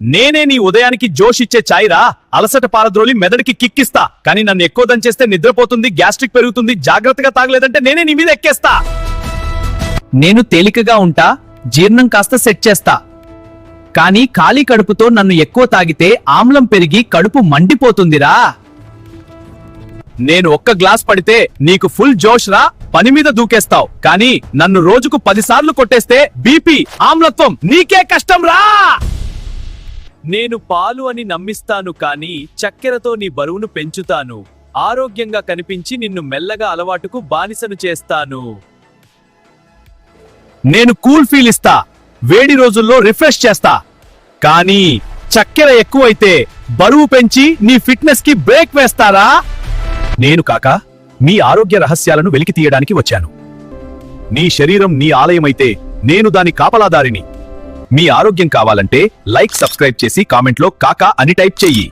నేనే నీ ఉదయానికి జోష్ ఇచ్చే ఛాయ్రా. అలసట పారద్రోలి మెదడుకి కిక్కిస్తా. కానీ నన్ను ఎక్కువ దంచేస్తే నిద్రపోతుంది, గ్యాస్ట్రిక్ పెరుగుతుంది. జాగ్రత్తగా తాగలేదంటే నేనే నీ మీద ఎక్కేస్తా. నేను తేలికగా ఉంటా, జీర్ణం కాస్త సెట్ చేస్తా. కానీ ఖాళీ కడుపుతో నన్ను ఎక్కువ తాగితే ఆమ్లం పెరిగి కడుపు మండిపోతుందిరా. నేను ఒక్క గ్లాస్ పడితే నీకు ఫుల్ జోష్ రా, పని మీద దూకేస్తావు. కానీ నన్ను రోజుకు 10 సార్లు కొట్టేస్తే బీపీ, ఆమ్లత్వం నీకే కష్టం రా. నేను పాలు అని నమ్మిస్తాను, కానీ చక్కెరతో నీ బరువును పెంచుతాను. ఆరోగ్యంగా కనిపించి నిన్ను మెల్లగా అలవాటుకు బానిసను చేస్తాను. నేను కూల్ ఫీల్ ఇస్తా, వేడి రోజుల్లో రిఫ్రెష్ చేస్తా. కానీ చక్కెర ఎక్కువైతే బరువు పెంచి నీ ఫిట్నెస్ కి బ్రేక్ వేస్తారా. నేను కాక మీ ఆరోగ్య రహస్యాలను వెలికి తీయడానికి వచ్చాను. నీ శరీరం నీ ఆలయమైతే నేను దాని కాపలాదారిని. మీ ఆరోగ్యం కావాలంటే లైక్, సబ్స్క్రైబ్ చేసి కామెంట్లో కాకా అని టైప్ చెయ్యి.